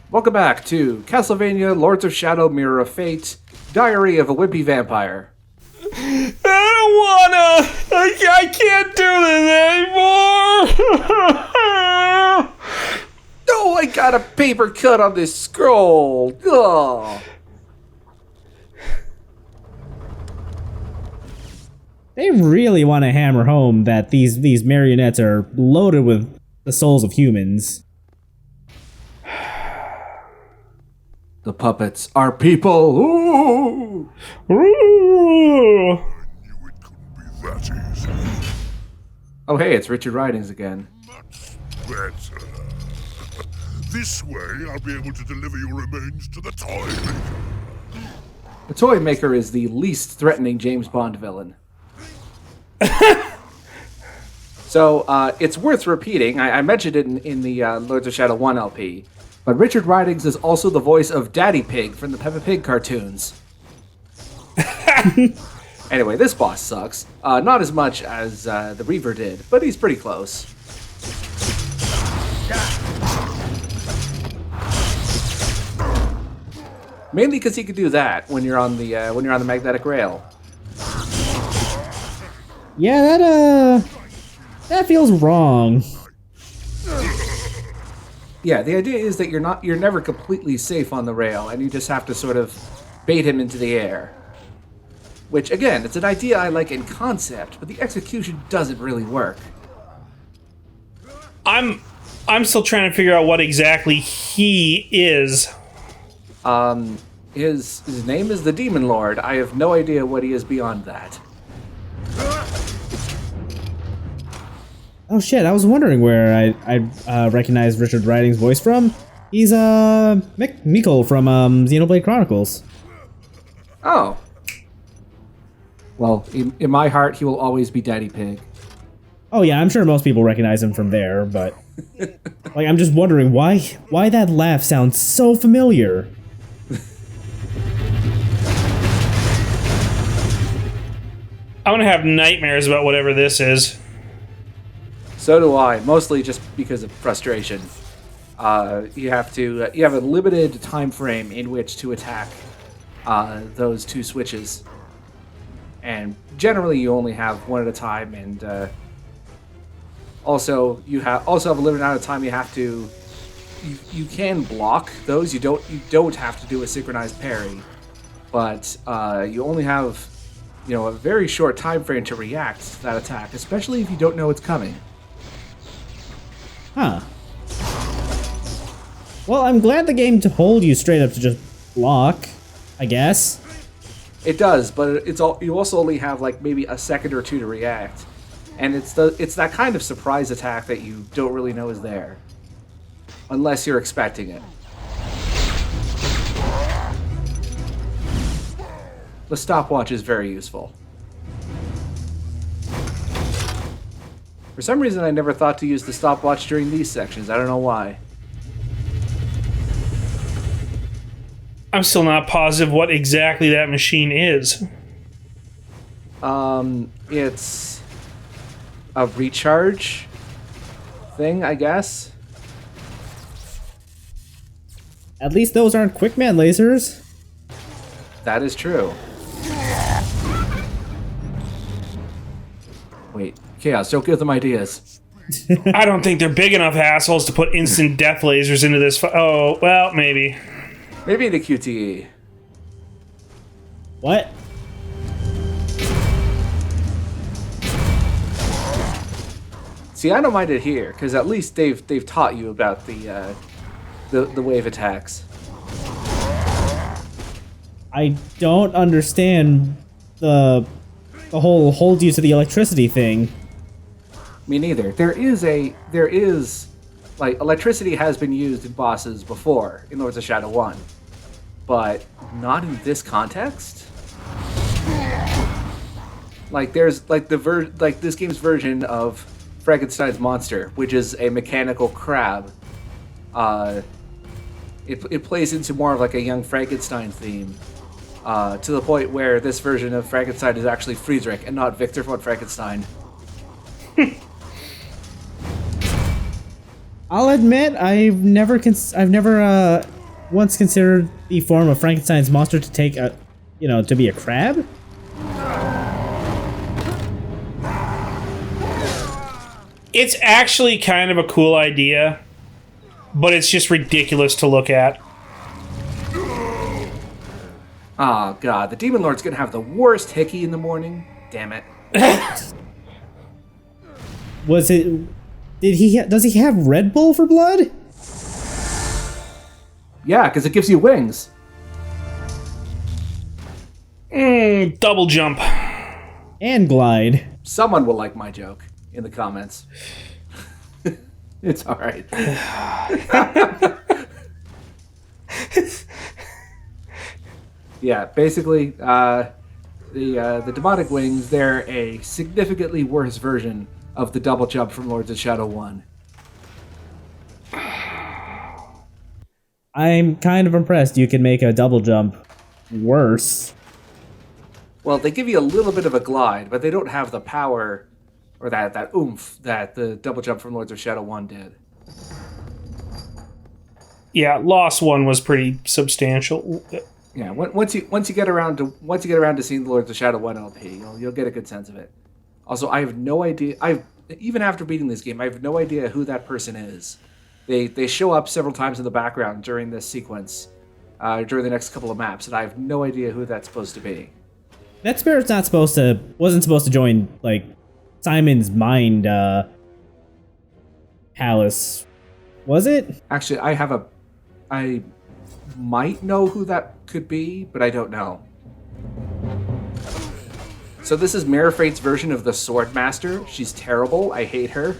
Welcome back to Castlevania Lords of Shadow Mirror of Fate, Diary of a Wimpy Vampire. I don't wanna! I can't do this anymore! Oh, I got a paper cut on this scroll! Oh. They really want to hammer home that these marionettes are loaded with the souls of humans. The puppets are people! Ooh. Ooh. I knew it couldn't be that easy. Oh hey, it's Richard Ridings again. Much better. This way, I'll be able to deliver your remains to the toy maker. The Toy Maker is the least threatening James Bond villain. So, it's worth repeating. I mentioned it in the Lords of Shadow 1 LP. But Richard Ridings is also the voice of Daddy Pig from the Peppa Pig cartoons. Anyway, this boss sucks. Not as much as the Reaver did, but he's pretty close. Mainly because he could do that when you're on the magnetic rail. Yeah, that feels wrong. Yeah, the idea is that you're never completely safe on the rail, and you just have to sort of bait him into the air. Which, again, it's an idea I like in concept, but the execution doesn't really work. I'm still trying to figure out what exactly he is. His name is the Demon Lord. I have no idea what he is beyond that. Oh shit, I was wondering where I recognized Richard Ridings' voice from. He's Mikkel from Xenoblade Chronicles. Oh. Well, in my heart, he will always be Daddy Pig. Oh yeah, I'm sure most people recognize him from there, but like I'm just wondering why that laugh sounds so familiar. I'm gonna have nightmares about whatever this is. So do I, mostly just because of frustration. You have a limited time frame in which to attack those two switches, and generally you only have one at a time. And also you have a limited amount of time you have to. You can block those. You don't have to do a synchronized parry, but you only have a very short time frame to react to that attack, especially if you don't know it's coming. Huh. Well, I'm glad the game told you straight up to just block, I guess. It does, but you also only have like maybe a second or two to react, and it's that kind of surprise attack that you don't really know is there, unless you're expecting it. The stopwatch is very useful. For some reason, I never thought to use the stopwatch during these sections. I don't know why. I'm still not positive what exactly that machine is. It's a recharge thing, I guess. At least those aren't Quickman lasers. That is true. Wait, Chaos, don't give them ideas. I don't think they're big enough assholes to put instant death lasers into this. Oh, well, maybe. Maybe the QTE. What? See, I don't mind it here, because at least they've taught you about the wave attacks. I don't understand the whole hold you to the electricity thing. Me neither. There is like electricity has been used in bosses before in Lords of Shadow 1, but not in this context. Like there's like this game's version of Frankenstein's monster, which is a mechanical crab. It plays into more of like a young Frankenstein theme, to the point where this version of Frankenstein is actually Friedrich and not Victor von Frankenstein. I'll admit I've never once considered the form of Frankenstein's monster to take a, to be a crab? It's actually kind of a cool idea, but it's just ridiculous to look at. Oh god, the Demon Lord's gonna have the worst hickey in the morning. Damn it. Was it? Does he have Red Bull for blood? Yeah, because it gives you wings. Double jump. And glide. Someone will like my joke in the comments. It's alright. Yeah, basically, the demonic wings, they're a significantly worse version of the double jump from Lords of Shadow 1. I'm kind of impressed you can make a double jump worse. Well, they give you a little bit of a glide, but they don't have the power or that oomph that the double jump from Lords of Shadow 1 did. Yeah, Lost 1 was pretty substantial. Yeah, once you get around to seeing the Lords of Shadow 1 LP, you'll get a good sense of it. Also, I have no idea. Even after beating this game, I have no idea who that person is. They show up several times in the background during this sequence, during the next couple of maps, and I have no idea who that's supposed to be. That spirit's wasn't supposed to join, like, Simon's mind, palace. Was it? Actually, I might know who that could be, but I don't know. So this is Merafate's version of the Swordmaster. She's terrible. I hate her.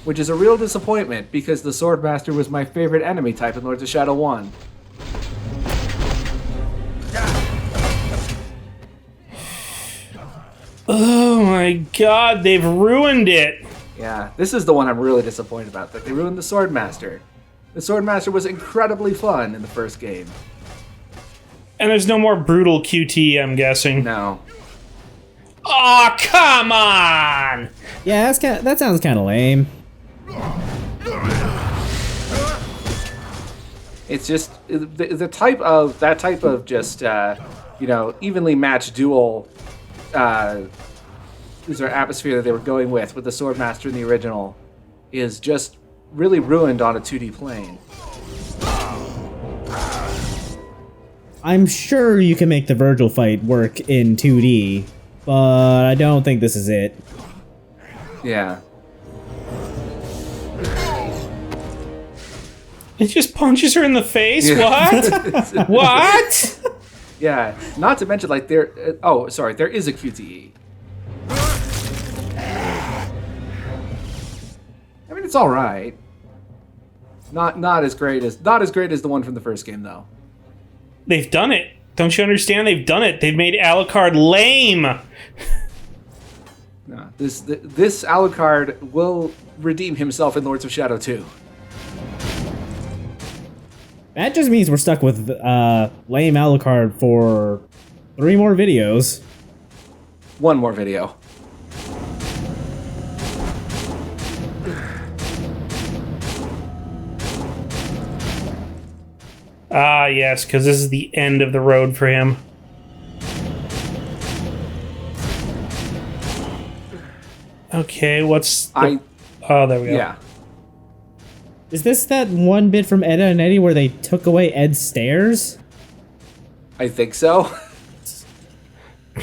Which is a real disappointment, because the Swordmaster was my favorite enemy type in Lords of Shadow 1. Oh my god, they've ruined it. Yeah, this is the one I'm really disappointed about, that they ruined the Swordmaster. The Swordmaster was incredibly fun in the first game. And there's no more brutal QT, I'm guessing. No. Aw, come on! Yeah, that sounds kind of lame. It's just the type of just evenly matched duel atmosphere that they were going with the Swordmaster in the original is just really ruined on a 2D plane. I'm sure you can make the Virgil fight work in 2D, but I don't think this is it. Yeah. It just punches her in the face? What? What? Yeah. Not to mention, like, there is a QTE. I mean, it's all right. Not as great as the one from the first game, though. They've done it. Don't you understand? They've done it. They've made Alucard lame. No, this Alucard will redeem himself in Lords of Shadow 2. That just means we're stuck with lame Alucard for 3 more videos. 1 more video. Ah, yes, because this is the end of the road for him. Okay, what's the... Oh, there we go. Yeah. Is this that one bit from Edda and Eddie where they took away Ed's stairs? I think so.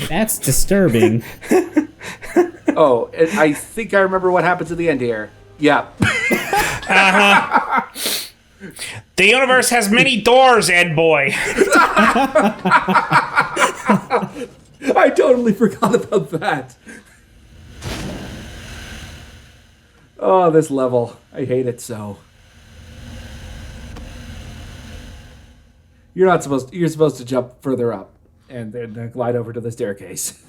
That's disturbing. Oh, and I think I remember what happens at the end here. Yeah. Uh-huh. The universe has many doors, Ed boy. I totally forgot about that. Oh, this level. I hate it so. You're supposed to jump further up and then glide over to the staircase.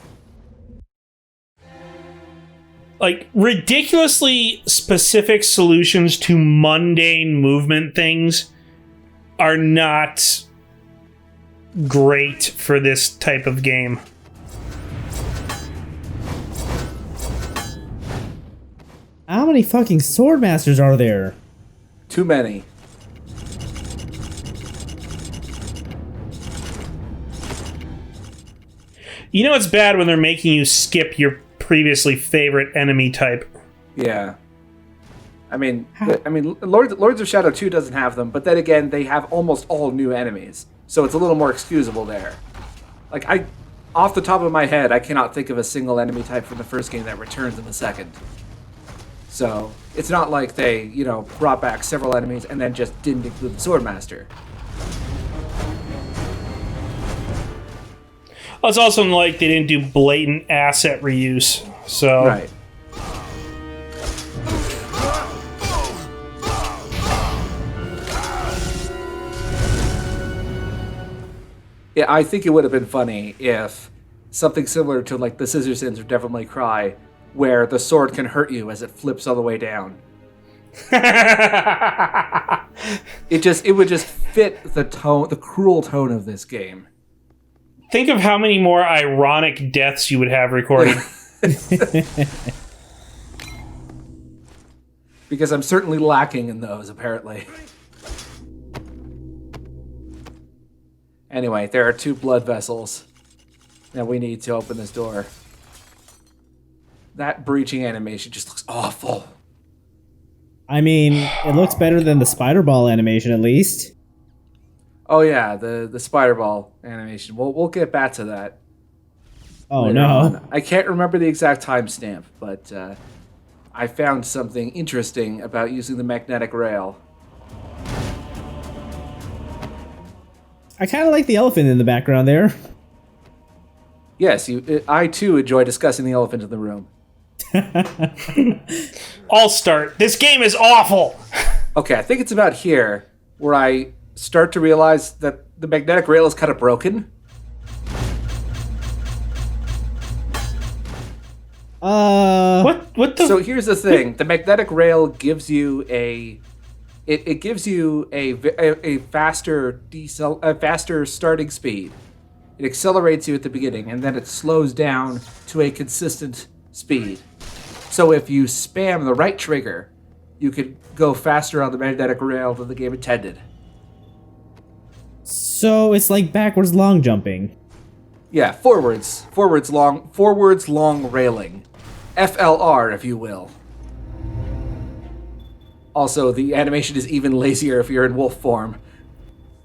Like, ridiculously specific solutions to mundane movement things are not great for this type of game. How many fucking Swordmasters are there? Too many. You know it's bad when they're making you skip your previously favorite enemy type. Yeah. I mean, Lords of Shadow 2 doesn't have them, but then again, they have almost all new enemies, so it's a little more excusable there. Like, off the top of my head, I cannot think of a single enemy type from the first game that returns in the second. So, it's not like they, brought back several enemies and then just didn't include the Swordmaster. Well, it's also like they didn't do blatant asset reuse, so... Right. Yeah, I think it would have been funny if something similar to like the Scissor Sins or Devil May Cry, where the sword can hurt you as it flips all the way down. It would just fit the tone, the cruel tone of this game. Think of how many more ironic deaths you would have recorded. Because I'm certainly lacking in those, apparently. Anyway, there are 2 blood vessels that we need to open this door. That breaching animation just looks awful. I mean, it looks better than the spider ball animation, at least. Oh yeah, the spider ball animation. We'll get back to that. Oh later no. on. I can't remember the exact timestamp, but I found something interesting about using the magnetic rail. I kind of like the elephant in the background there. Yes, I too enjoy discussing the elephant in the room. I'll start. This game is awful! Okay, I think it's about here where I start to realize that the magnetic rail is kind of broken. What the... So here's the thing: the magnetic rail gives you a faster faster starting speed. It accelerates you at the beginning, and then it slows down to a consistent speed. So if you spam the right trigger, you could go faster on the magnetic rail than the game intended. So it's like backwards long jumping. Yeah, forwards long railing. F.L.R, if you will. Also, the animation is even lazier if you're in wolf form.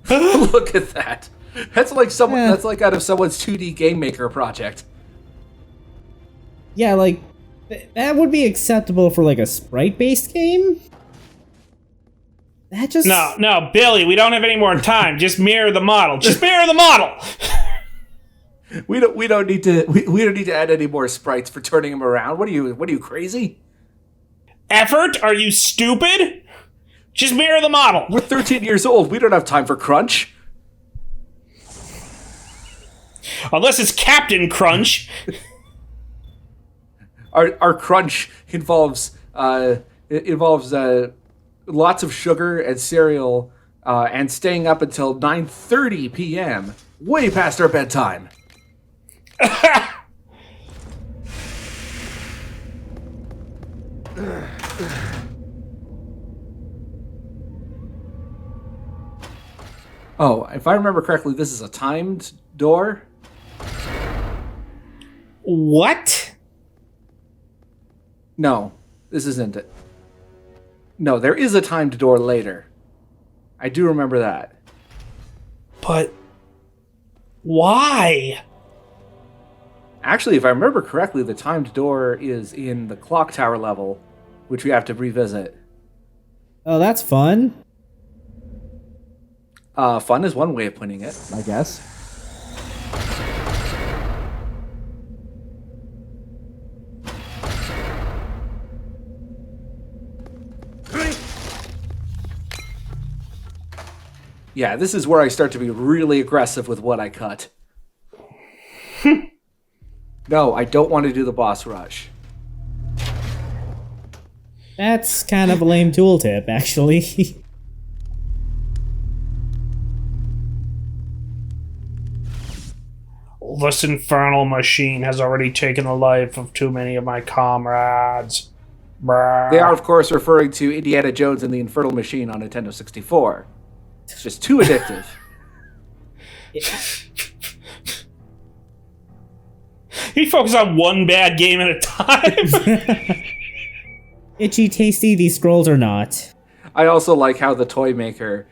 Look at that. That's like that's like out of someone's 2D game maker project. Yeah, like that would be acceptable for like a sprite-based game. That just No, Billy, we don't have any more time. Just mirror the model. Just mirror the model. We don't need to add any more sprites for turning them around. What are you crazy? Effort? Are you stupid? Just mirror the model. We're 13 years old. We don't have time for crunch. Unless it's Captain Crunch. Our crunch involves lots of sugar and cereal and staying up until 9:30 p.m. way past our bedtime. Oh, if I remember correctly, this is a timed door. What? No, this isn't it. No, there is a timed door later. I do remember that. But why? Actually, if I remember correctly, the timed door is in the clock tower level, which we have to revisit. Oh, that's fun. Fun is one way of putting it, I guess. Yeah, this is where I start to be really aggressive with what I cut. No, I don't want to do the boss rush. That's kind of a lame tooltip, actually. This infernal machine has already taken the life of too many of my comrades. Brr. They are, of course, referring to Indiana Jones and the Infernal Machine on Nintendo 64. It's just too addictive. We focus on one bad game at a time. Itchy, tasty, these scrolls are not. I also like how the toy maker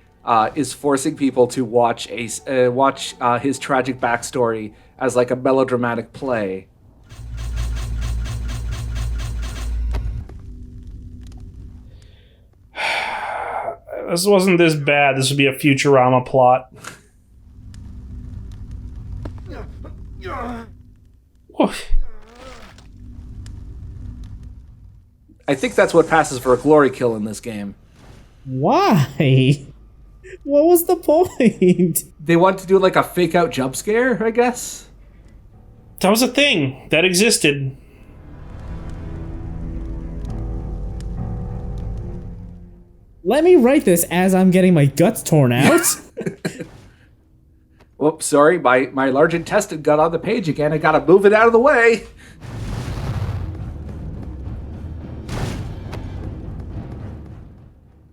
is forcing people to watch his tragic backstory as like a melodramatic play. This wasn't this bad. This would be a Futurama plot. I think that's what passes for a glory kill in this game. Why? What was the point? They want to do like a fake out jump scare, I guess. That was a thing that existed. Let me write this as I'm getting my guts torn out. Whoops, sorry, my large intestine got on the page again. I gotta move it out of the way.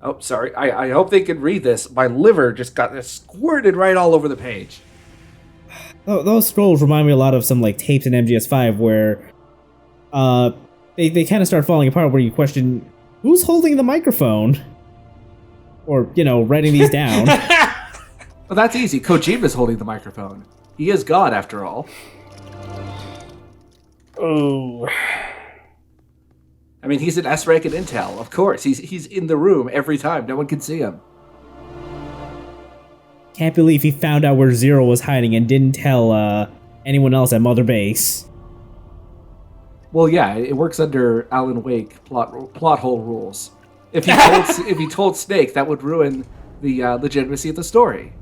Oh, sorry. I hope they can read this. My liver just got squirted right all over the page. Oh, those scrolls remind me a lot of some like tapes in MGS5 where they kind of start falling apart, where you question who's holding the microphone, or writing these down. Well, that's easy. Kojima's holding the microphone. He is God, after all. Oh. I mean, he's an S-rank at Intel. Of course, he's in the room every time. No one can see him. Can't believe he found out where Zero was hiding and didn't tell anyone else at Mother Base. Well, yeah, it works under Alan Wake plot hole rules. If he told Snake, that would ruin the legitimacy of the story.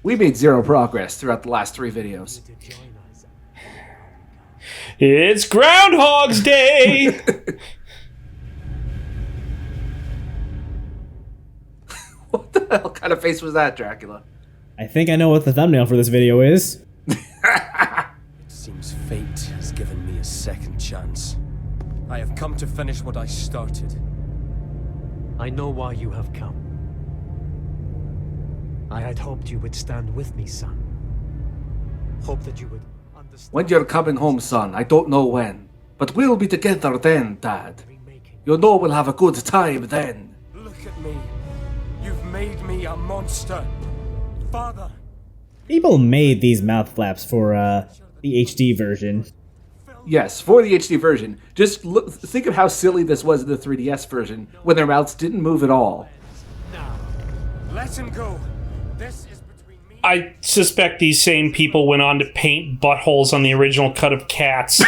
We made zero progress throughout the last 3 videos. It's Groundhog's Day! What the hell kind of face was that, Dracula? I think I know what the thumbnail for this video is. It seems fate has given me a second chance. I have come to finish what I started. I know why you have come. I had hoped you would stand with me, son. Hope that you would understand. When you're coming home, son, I don't know when. But we'll be together then, Dad. You know we'll have a good time then. Look at me. You've made me a monster. Father. People made these mouth flaps for the HD version. Yes, for the HD version. Just think of how silly this was in the 3DS version, when their mouths didn't move at all. Let him go. This is between me. I suspect these same people went on to paint buttholes on the original cut of Cats.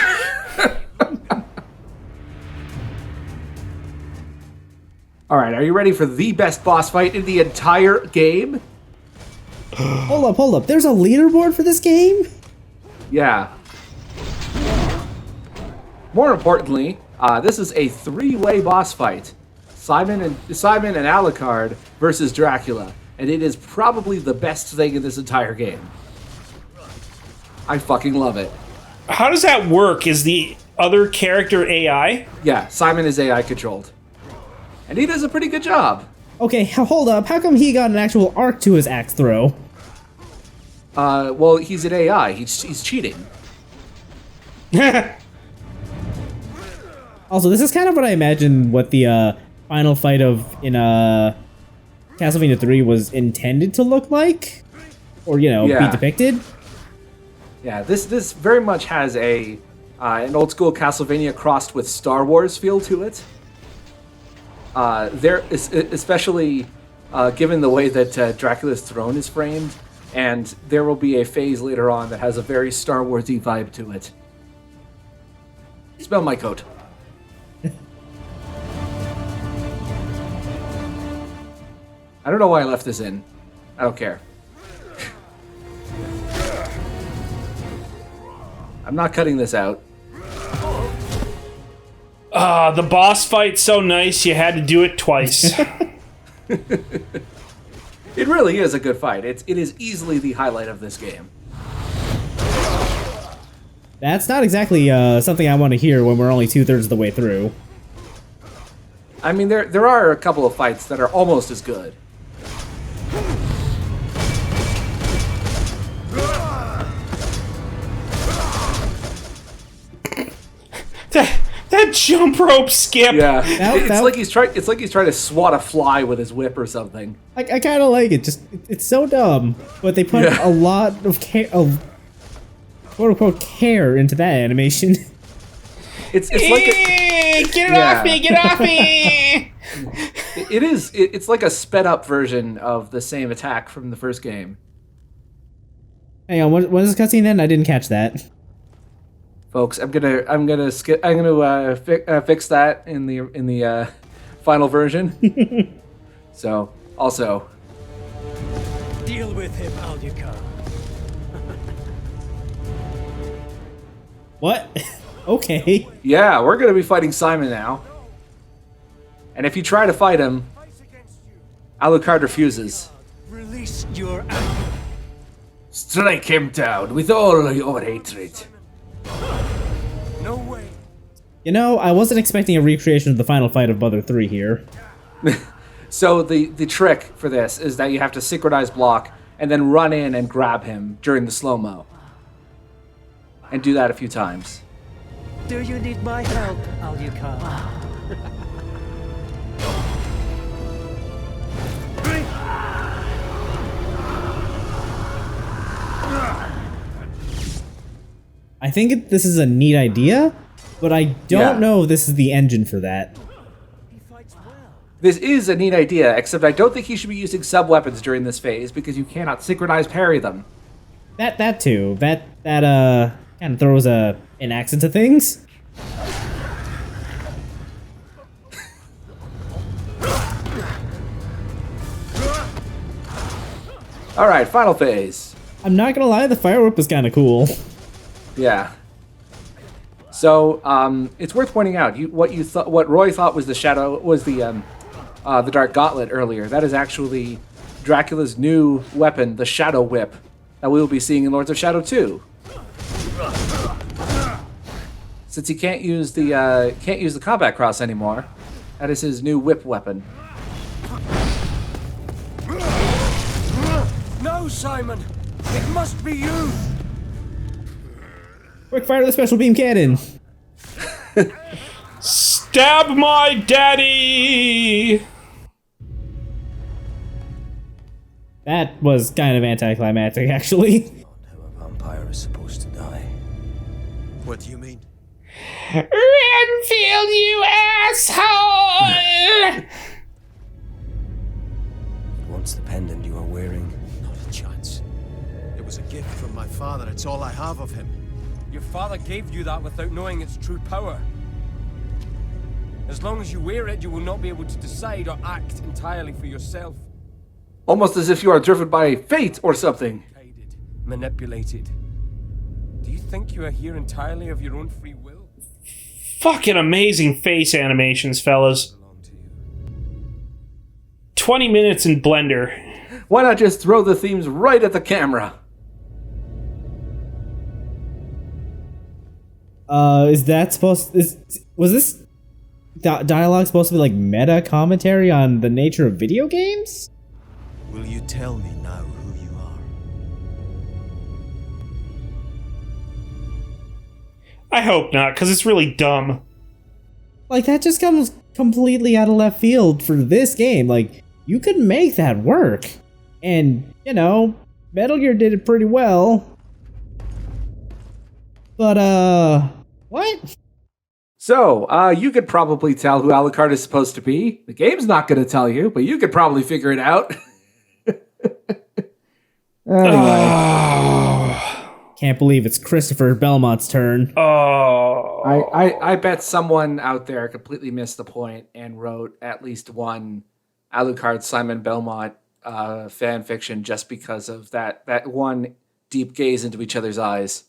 Alright, are you ready for the best boss fight in the entire game? Hold up. There's a leaderboard for this game? Yeah. More importantly, this is a 3-way boss fight. Simon and Alucard versus Dracula. And it is probably the best thing in this entire game. I fucking love it. How does that work? Is the other character AI? Yeah, Simon is AI controlled. And he does a pretty good job. Okay, hold up. How come he got an actual arc to his axe throw? Well, he's an AI. He's cheating. Also, this is kind of what I imagined what the final fight in Castlevania 3 was intended to look like, or be depicted. Yeah, this very much has an old school Castlevania crossed with Star Wars feel to it. Especially given the way that Dracula's throne is framed, and there will be a phase later on that has a very Star Warsy vibe to it. Smell my coat. I don't know why I left this in. I don't care. I'm not cutting this out. The boss fight's so nice you had to do it twice. It really is a good fight. It is easily the highlight of this game. That's not exactly something I want to hear when we're only 2/3 of the way through. I mean, there are a couple of fights that are almost as good. That jump rope skip. Yeah, That- it's like he's trying to swat a fly with his whip or something. I kind of like it. Just it's so dumb, but they put Yeah. a lot of quote unquote care into that animation. It's like Get it off me! Get off me! it's like a sped up version of the same attack from the first game. Hang on, when does this cutscene end? I didn't catch that. Folks, I'm gonna fix that in the final version. So also, Deal with him, Alucard. What? Okay. yeah, we're gonna be fighting Simon now. And if you try to fight him, Alucard refuses. Release your anger. Strike him down with all your hatred. No way. You know, I wasn't expecting a recreation of the final fight of Mother 3 here. So the trick for this is that you have to synchronize block and then run in and grab him during the slow-mo. And do that a few times. Do you need my help, Alucard? I think this is a neat idea, but I don't Yeah. know if this is the engine for that. This is a neat idea, except I don't think he should be using sub-weapons during this phase because you cannot synchronize parry them. That too. That kind of throws an axe into things. Alright, final phase. I'm not gonna lie, the fire whip was kind of cool. Yeah. So, it's worth pointing out what Roy thought was the Dark Gauntlet earlier. That is actually Dracula's new weapon, the Shadow Whip, that we will be seeing in Lords of Shadow 2. Since he can't use the combat cross anymore, that is his new whip weapon. No, Simon! It must be you! Quick, fire the special beam cannon. Stab my daddy! That was kind of anticlimactic, actually. How a vampire is supposed to die. What do you mean? Renfield, you asshole! Once the pendant you are wearing. Not a chance. It was a gift from my father. It's all I have of him. Your father gave you that without knowing its true power. As long as you wear it, you will not be able to decide or act entirely for yourself. Almost as if you are driven by fate or something. Guided, manipulated. Do you think you are here entirely of your own free will? Fucking amazing face animations, fellas. Belong to you. 20 minutes in Blender. Why not just throw the themes right at the camera? Is that supposed? Was this dialogue supposed to be like meta commentary on the nature of video games? Will you tell me now who you are? I hope not, because it's really dumb. Like, that just comes completely out of left field for this game. Like, you could make that work. And, you know, Metal Gear did it pretty well. But, what? So, you could probably tell who Alucard is supposed to be. The game's not going to tell you, but you could probably figure it out. Can't believe it's Christopher Belmont's turn. Oh. I bet someone out there completely missed the point and wrote at least one Alucard Simon Belmont fan fiction just because of that one deep gaze into each other's eyes.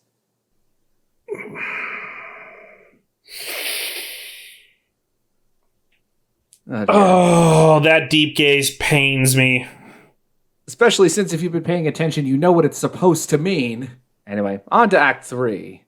Oh, that deep gaze pains me. Especially since if you've been paying attention, you know what it's supposed to mean. Anyway, on to Act 3.